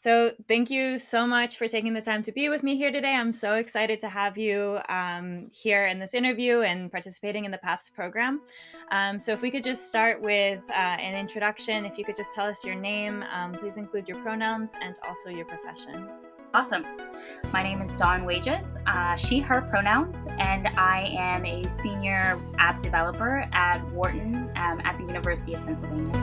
So, thank you so much for taking the time to be with me here today. I'm so excited to have you here in this interview and participating in the Paths program. So, if we could just start with an introduction, if you could just tell us your name, please include your pronouns and also your profession. Awesome. My name is Dawn Wages, she, her pronouns, and I am a senior app developer at Wharton at the University of Pennsylvania.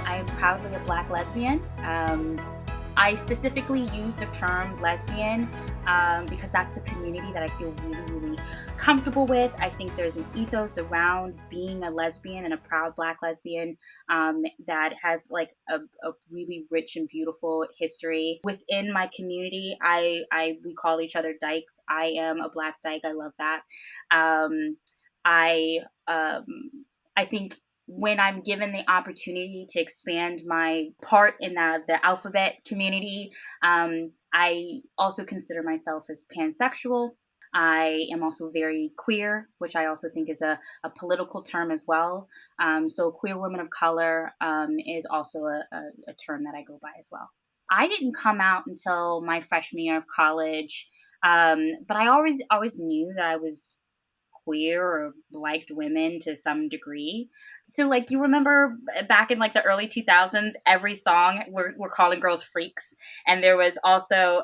I am proudly a Black lesbian. I specifically use the term lesbian because that's the community that I feel really, really comfortable with. I think there's an ethos around being a lesbian and a proud Black lesbian that has like a really rich and beautiful history. Within my community, we call each other dykes. I am a Black dyke. I love that. Um, I um, I think when I'm given the opportunity to expand my part in the alphabet community, I also consider myself as pansexual. I am also very queer, which I also think is a political term as well. So, queer women of color is also a term that I go by as well. I didn't come out until my freshman year of college, but I always knew that I was queer or liked women to some degree. So like you remember back in like the early 2000s, every song we're calling girls freaks. And there was also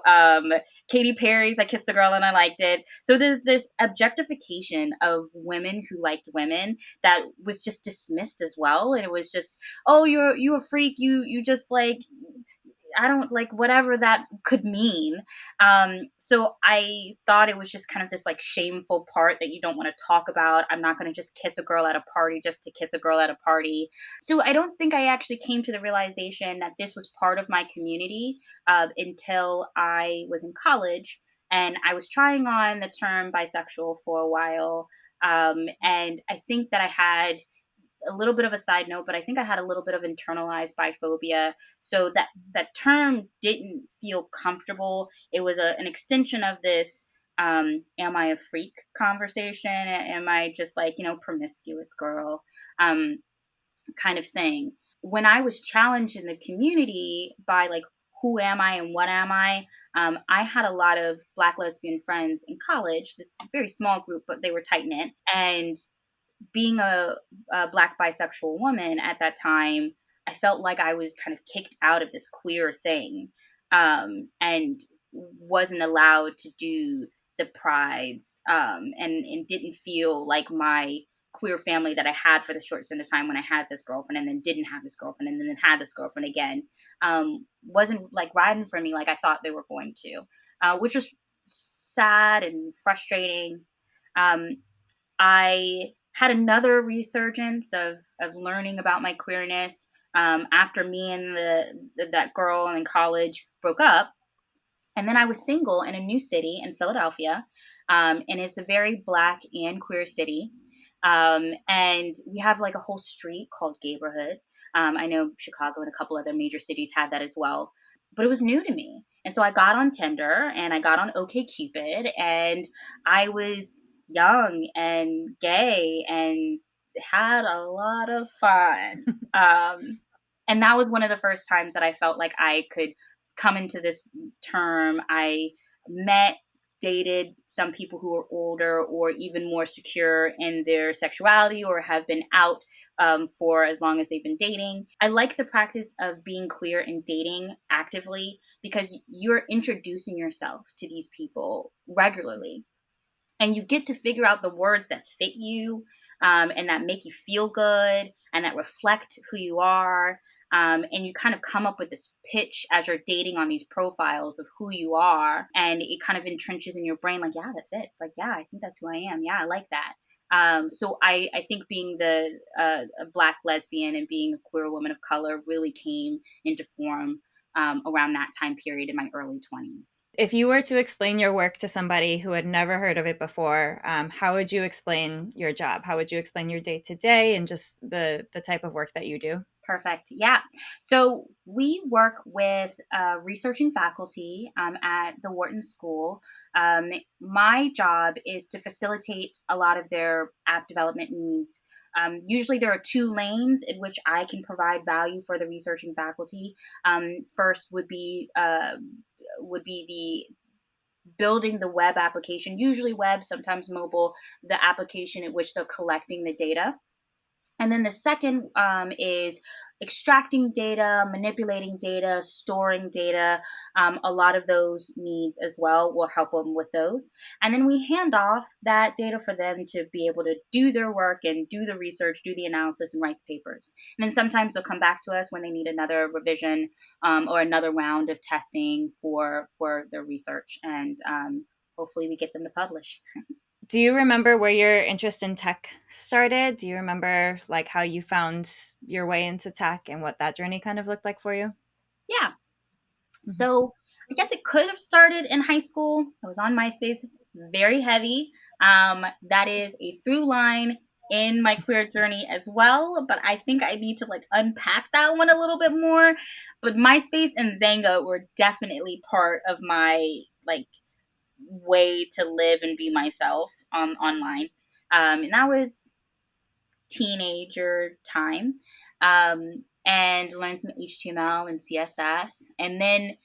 Katy Perry's I Kissed a Girl and I Liked It. So there's this objectification of women who liked women that was just dismissed as well. And it was just, oh, you a freak, you just like I don't like whatever that could mean. So I thought it was just kind of this like shameful part that you don't want to talk about. I'm not going to just kiss a girl at a party just to kiss a girl at a party. So I don't think I actually came to the realization that this was part of my community until I was in college and I was trying on the term bisexual for a while. And I think that I had a little bit of a side note, but I think I had a little bit of internalized biphobia. So that term didn't feel comfortable. It was an extension of this am I a freak conversation? Am I just like, promiscuous girl kind of thing? When I was challenged in the community by like, who am I and what am I had a lot of Black lesbian friends in college, this very small group, but they were tight knit. And being a Black bisexual woman at that time, I felt like I was kind of kicked out of this queer thing and wasn't allowed to do the prides and didn't feel like my queer family that I had for the short stint of time when I had this girlfriend and then didn't have this girlfriend and then had this girlfriend again wasn't like riding for me like I thought they were going to, which was sad and frustrating. I had another resurgence of learning about my queerness after me and that girl in college broke up. And then I was single in a new city in Philadelphia. And it's a very Black and queer city. And we have like a whole street called Gayborhood. I know Chicago and a couple other major cities have that as well. But it was new to me. And so I got on Tinder and I got on OkCupid and I was young and gay and had a lot of fun. And that was one of the first times that I felt like I could come into this term. I met, dated some people who are older or even more secure in their sexuality or have been out for as long as they've been dating. I like the practice of being queer and dating actively because you're introducing yourself to these people regularly and you get to figure out the words that fit you and that make you feel good and that reflect who you are. And you kind of come up with this pitch as you're dating on these profiles of who you are. And it kind of entrenches in your brain like, yeah, that fits. Like, yeah, I think that's who I am. Yeah, I like that. So I think being a Black lesbian and being a queer woman of color really came into form around that time period in my early 20s. If you were to explain your work to somebody who had never heard of it before, how would you explain your job? How would you explain your day to day and just the type of work that you do? Perfect. Yeah. So we work with researching faculty at the Wharton School. My job is to facilitate a lot of their app development needs. Usually, there are two lanes in which I can provide value for the researching faculty. First would be the building the web application, usually web, sometimes mobile, the application in which they're collecting the data. And then the second is extracting data, manipulating data, storing data. A lot of those needs as well will help them with those. And then we hand off that data for them to be able to do their work and do the research, do the analysis, and write the papers. And then sometimes they'll come back to us when they need another revision or another round of testing for their research. And hopefully we get them to publish. Do you remember where your interest in tech started? Do you remember like how you found your way into tech and what that journey kind of looked like for you? Yeah. Mhm. So I guess it could have started in high school. I was on MySpace, very heavy. That is a through line in my queer journey as well, but I think I need to like unpack that one a little bit more. But MySpace and Zanga were definitely part of my like way to live and be myself online. And that was teenager time. And learned some HTML and CSS, and then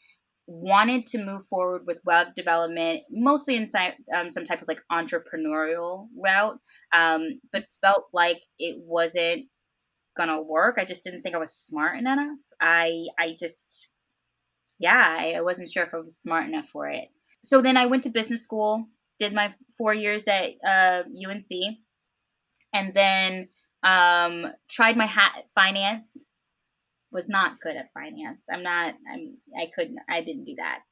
wanted to move forward with web development, mostly inside some type of like entrepreneurial route, but felt like it wasn't gonna work. I just didn't think I was smart enough. I just yeah, I wasn't sure if I was smart enough for it. So then I went to business school, did my 4 years at UNC, and then tried my hat at finance. Was not good at finance. I didn't do that.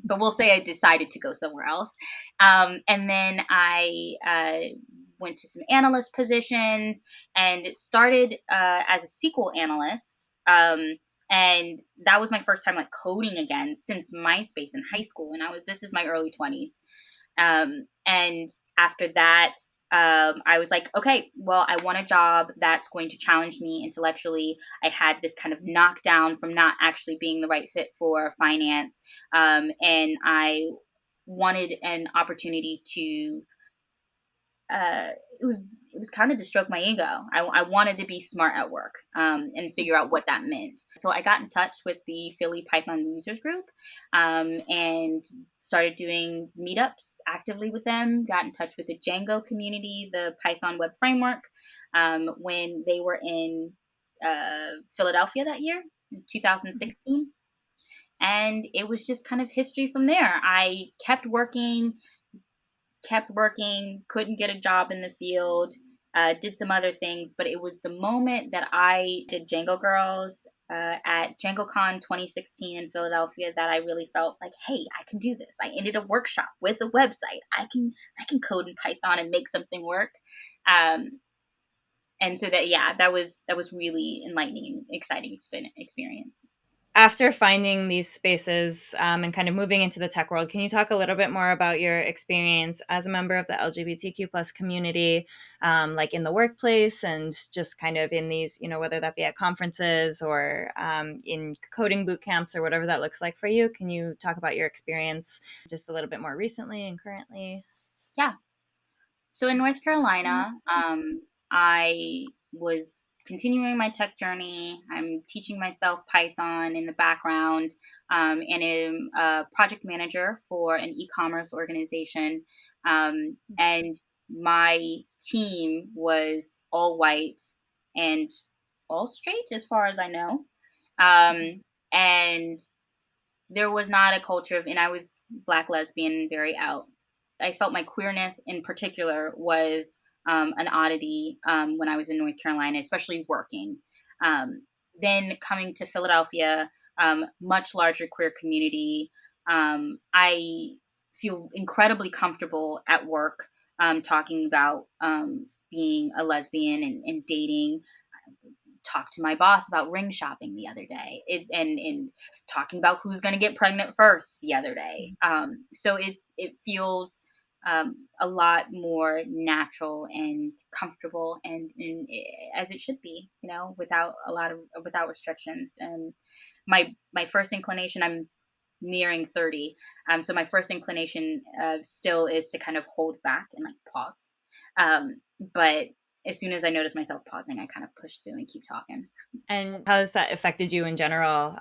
But we'll say I decided to go somewhere else. And then I went to some analyst positions and started as a SQL analyst. And that was my first time like coding again since MySpace in high school. And this is my early 20s. And after that, I was like, okay, well, I want a job that's going to challenge me intellectually. I had this kind of knockdown from not actually being the right fit for finance. And I wanted an opportunity to uh, it was kind of to stroke my ego. I wanted to be smart at work and figure out what that meant. So I got in touch with the Philly Python users group and started doing meetups actively with them. Got in touch with the Django community, the Python web framework, when they were in Philadelphia that year, in 2016. And it was just kind of history from there. I kept working, couldn't get a job in the field, did some other things, but it was the moment that I did Django Girls at DjangoCon 2016 in Philadelphia that I really felt like, hey, I can do this. I ended a workshop with a website. I can code in Python and make something work. Um, and so that was really enlightening and exciting experience. After finding these spaces and kind of moving into the tech world, can you talk a little bit more about your experience as a member of the LGBTQ plus community, like in the workplace and just kind of in these, whether that be at conferences or in coding boot camps or whatever that looks like for you? Can you talk about your experience just a little bit more recently and currently? Yeah. So in North Carolina, I was continuing my tech journey. I'm teaching myself Python in the background, and am a project manager for an e-commerce organization. And my team was all white and all straight, as far as I know. And there was not a culture of, and I was black lesbian, very out. I felt my queerness in particular was an oddity when I was in North Carolina, especially working. Um, then coming to Philadelphia, much larger queer community. I feel incredibly comfortable at work talking about being a lesbian and dating. Talked to my boss about ring shopping the other day. And talking about who's going to get pregnant first the other day. So it feels a lot more natural and comfortable, and as it should be, without a lot of without restrictions. And my first inclination, I'm nearing 30, so my first inclination still is to kind of hold back and like pause, but as soon as I notice myself pausing, I kind of push through and keep talking. And how has that affected you in general,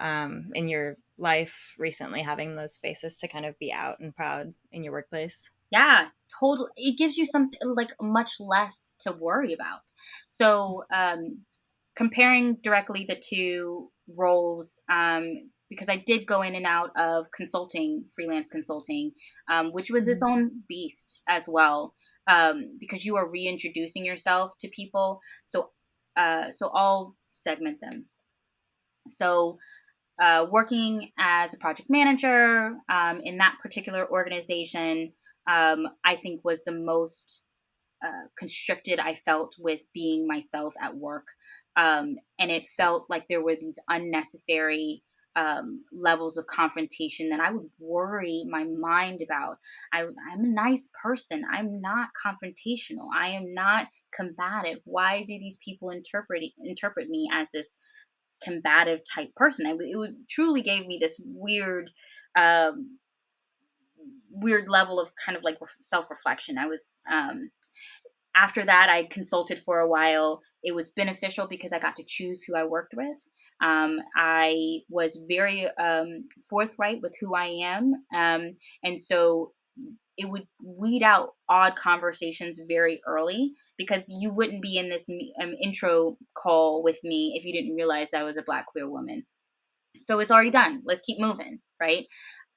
in your life recently, having those spaces to kind of be out and proud in your workplace? Yeah, totally. It gives you something like much less to worry about. So, comparing directly the two roles, because I did go in and out of consulting, freelance consulting, which was its Mhm. own beast as well, because you are reintroducing yourself to people. So I'll segment them. So, working as a project manager in that particular organization, I think was the most constricted I felt with being myself at work. And it felt like there were these unnecessary levels of confrontation that I would worry my mind about. I'm a nice person. I'm not confrontational. I am not combative. Why do these people interpret me as this combative type person? It would truly gave me this um, weird level of kind of like self reflection. I was After that, I consulted for a while. It was beneficial because I got to choose who I worked with. I was very forthright with who I am. And so it would weed out odd conversations very early, because you wouldn't be in this intro call with me if you didn't realize that I was a Black queer woman. So it's already done. Let's keep moving, right?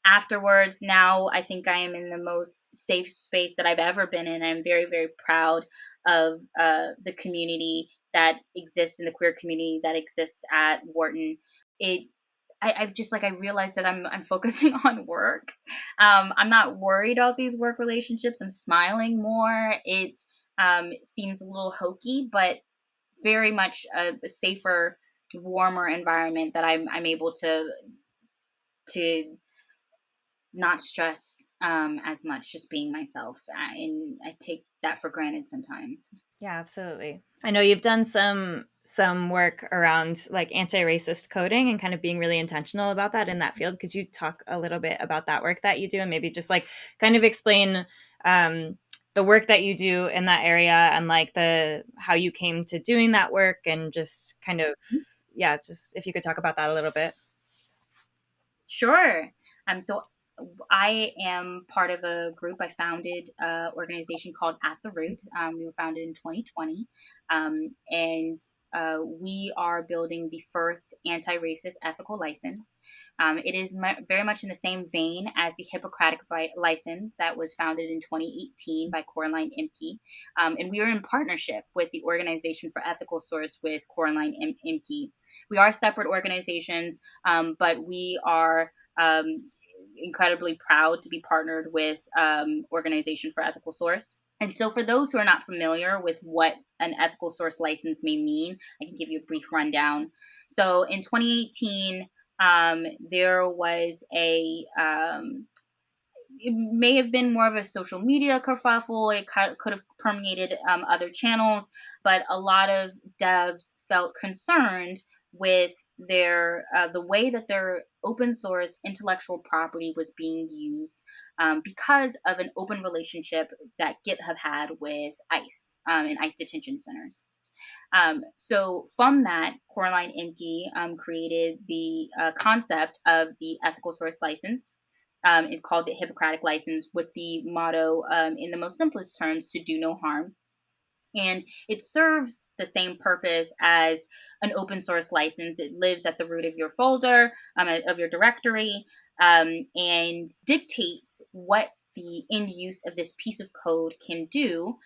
Afterwards, now I think I am in the most safe space that I've ever been in. I'm very, very proud of the community that exists, in the queer community that exists at Wharton. It I've just like I realized that I'm focusing on work. I'm not worried about these work relationships. I'm smiling more. It seems a little hokey, but very much a safer, warmer environment that I'm able to not stress as much, just being myself, and I take that for granted sometimes. Yeah, absolutely. I know you've done some work around like anti-racist coding and kind of being really intentional about that in that field. Could you talk a little bit about that work that you do, and maybe just like kind of explain um, the work that you do in that area, and like the how you came to doing that work, and just kind of, yeah, just if you could talk about that a little bit. Sure. So I am part of a group. I founded an organization called At the Root. We were founded in 2020. And we are building the first anti racist ethical license. It is very much in the same vein as the Hippocratic license that was founded in 2018 by Coraline Imke. And we are in partnership with the Organization for Ethical Source with Coraline Imke. We are separate organizations, but we are incredibly proud to be partnered with Organization for Ethical Source. And so, for those who are not familiar with what an ethical source license may mean, I can give you a brief rundown. So, in 2018, there was it may have been more of a social media kerfuffle. It could have permeated other channels, but a lot of devs felt concerned with the way that their open source intellectual property was being used, because of an open relationship that GitHub had with ICE, and ICE detention centers. So from that, Coraline Imke created the concept of the ethical source license. It's called the Hippocratic license, with the motto, in the most simplest terms, to do no harm. And it serves the same purpose as an open source license. It lives at the root of your folder, of your directory, and dictates what the end use of this piece of code can do,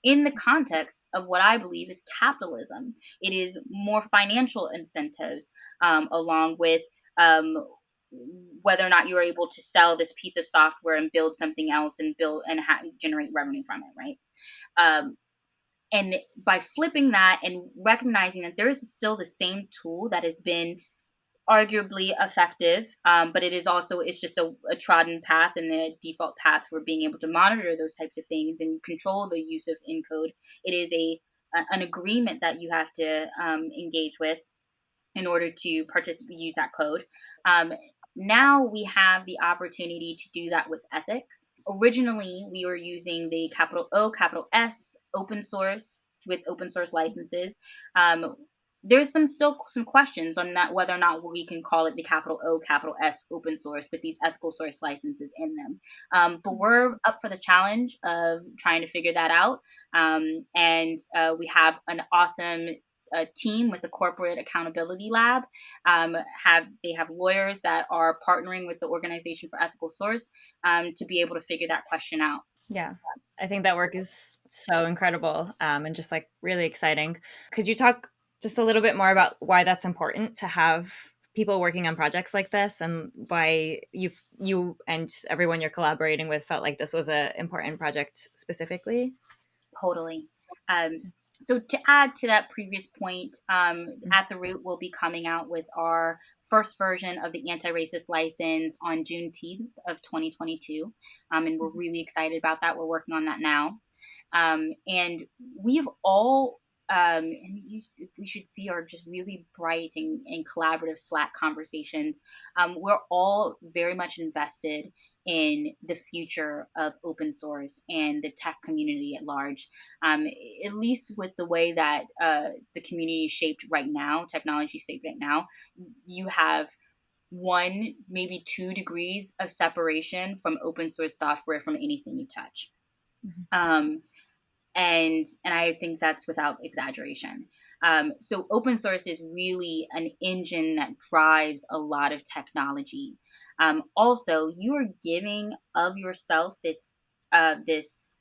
in the context of what I believe is capitalism. It is more financial incentives, along with whether or not you are able to sell this piece of software and build something else and generate revenue from it, right? Um, and by flipping that and recognizing that there is still the same tool that has been arguably effective, but it is also, it's just a trodden path and the default path for being able to monitor those types of things and control the use of encode. It is an agreement that you have to engage with in order to participate, use that code. Um, Now we have the opportunity to do that with ethics. Originally, we were using the capital O, capital S, open source with open source licenses. Um, there's still some questions on that, whether or not we can call it the capital O, capital S, open source with these ethical source licenses in them. But we're up for the challenge of trying to figure that out. And we have an awesome team with the Corporate Accountability Lab. They have lawyers that are partnering with the Organization for Ethical Source to be able to figure that question out. Yeah, I think that work is so incredible, and just like really exciting. Could you talk just a little bit more about why that's important to have people working on projects like this, and why you and everyone you're collaborating with felt like this was a important project specifically? Totally. So to add to that previous point, at the root, we'll be coming out with our first version of the anti-racist license on Juneteenth of 2022, and we're really excited about that. We're working on that now. And we've all, and we should see, are just really bright and collaborative Slack conversations. We're all very much invested in the future of open source and the tech community at large. At least with the way that the community is shaped right now, technology is shaped right now, you have 1, maybe 2 degrees of separation from open source software from anything you touch. Mhm. Um, and I think that's without exaggeration. So open source is really an engine that drives a lot of technology. Also, you are giving of yourself this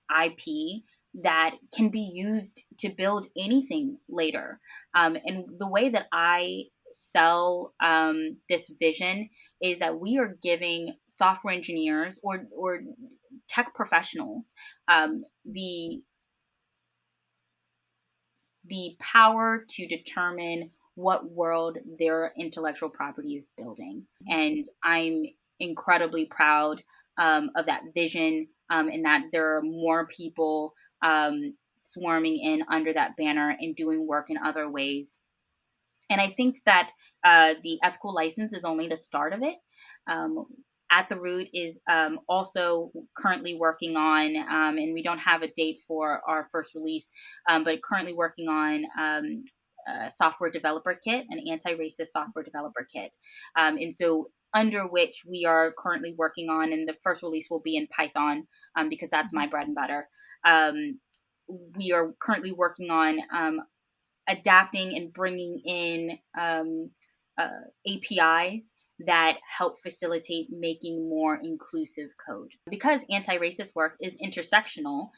IP that can be used to build anything later. And the way that I sell this vision is that we are giving software engineers or tech professionals the power to determine what world their intellectual property is building. And I'm incredibly proud of that vision, and that there are more people swarming in under that banner and doing work in other ways. And I think that the ethical license is only the start of it. Um, at the root is also currently working on, and we don't have a date for our first release, but currently working on a software developer kit, an anti-racist software developer kit. And so under which we are currently working on, and the first release will be in Python, because that's my bread and butter. We are currently working on adapting and bringing in APIs that help facilitate making more inclusive code. Because anti-racist work is intersectional,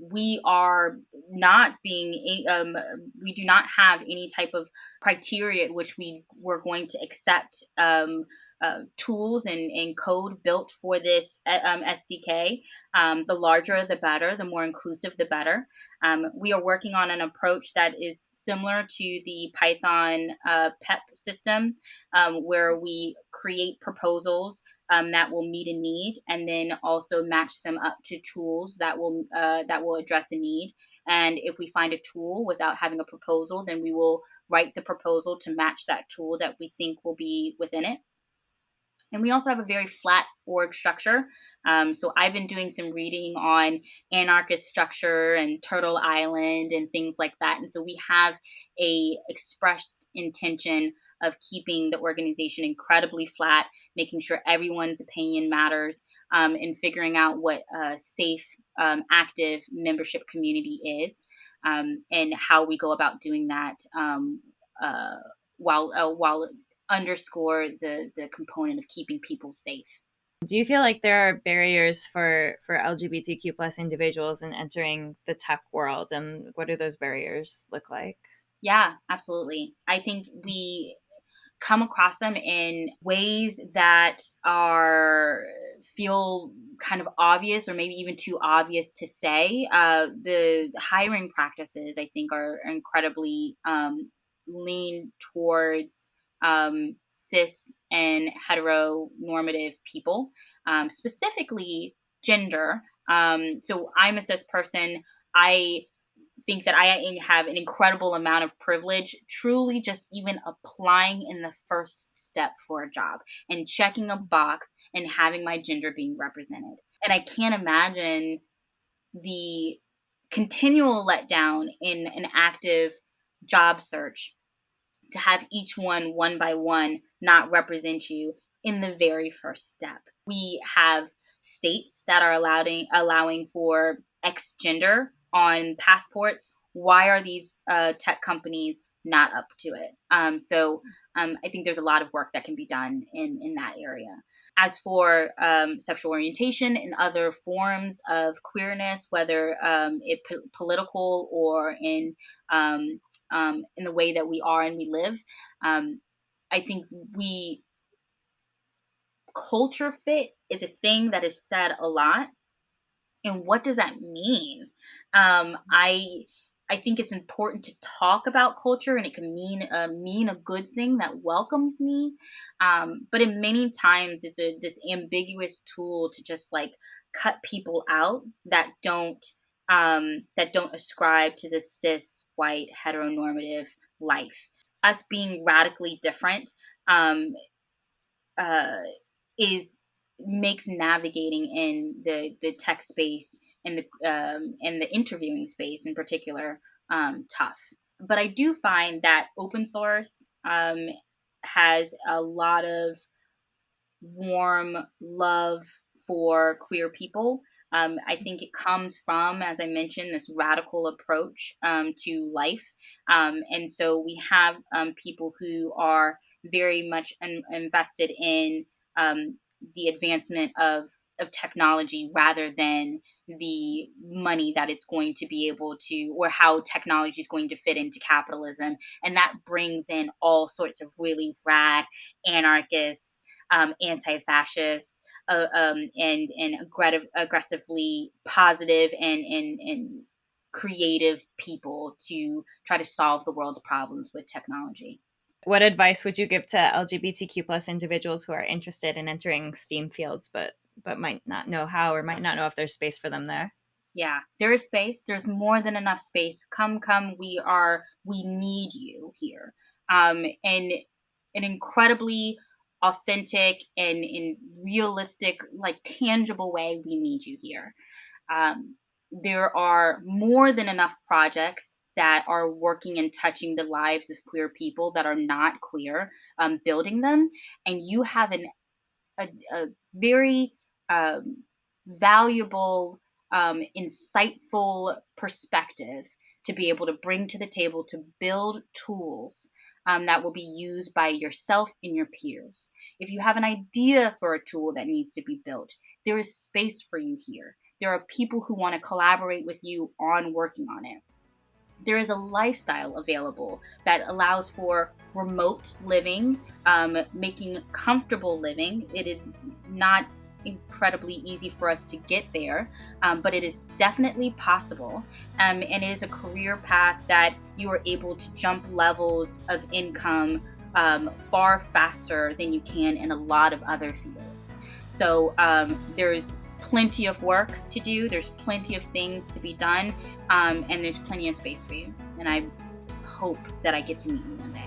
we are not being, we do not have any type of criteria at which we were going to accept tools and code built for this SDK. The larger, the better, the more inclusive, the better. We are working on an approach that is similar to the Python PEP system, where we create proposals that will meet a need, and then also match them up to tools that will address a need. And if we find a tool without having a proposal, then we will write the proposal to match that tool that we think will be within it. And we also have a very flat org structure. So I've been doing some reading on anarchist structure and Turtle Island and things like that. And so we have a expressed intention of keeping the organization incredibly flat, making sure everyone's opinion matters, and figuring out what a safe, active membership community is, and how we go about doing that, uh, while underscore the component of keeping people safe. Do you feel like there are barriers for LGBTQ plus individuals in entering the tech world, and what do those barriers look like? Yeah, absolutely. I think we come across them in ways that are feel kind of obvious or maybe even too obvious to say. The hiring practices, I think, are incredibly lean towards cis and heteronormative people, specifically gender. So I'm a cis person. I think that I have an incredible amount of privilege, truly just even applying in the first step for a job and checking a box and having my gender being represented. And I can't imagine the continual letdown in an active job search to have each one by one not represent you in the very first step. We have states that are allowing for X gender on passports. Why are these tech companies not up to it? I think there's a lot of work that can be done in that area. As for sexual orientation and other forms of queerness, whether political or in the way that we are and we live, I think we culture fit is a thing that is said a lot. And what does that mean? I think it's important to talk about culture, and it can mean a good thing that welcomes me. But in many times, it's this ambiguous tool to just like cut people out that don't ascribe to the cis white heteronormative life. Us being radically different um, uh, is makes navigating in the tech space and the interviewing space in particular tough. But I do find that open source has a lot of warm love for queer people. I think it comes from, as I mentioned, this radical approach to life. And so we have people who are very much invested in the advancement of technology rather than the money that it's going to be able to, or how technology is going to fit into capitalism. And that brings in all sorts of really rad anarchists, anti-fascist, and aggressively positive and creative people to try to solve the world's problems with technology. What advice would you give to LGBTQ plus individuals who are interested in entering STEAM fields but might not know how, or might not know if there's space for them there? Yeah, there is space. There's more than enough space. Come. We need you here. And an incredibly authentic and in realistic, like tangible way, we need you here. There are more than enough projects that are working and touching the lives of queer people that are not queer, building them. And you have a very um, valuable, insightful perspective to be able to bring to the table to build tools that will be used by yourself and your peers. If you have an idea for a tool that needs to be built, there is space for you here. There are people who want to collaborate with you on working on it. There is a lifestyle available that allows for remote living, making comfortable living. It is not incredibly easy for us to get there, but it is definitely possible. And it is a career path that you are able to jump levels of income far faster than you can in a lot of other fields. So there's plenty of work to do. There's plenty of things to be done, and there's plenty of space for you. And I hope that I get to meet you one day.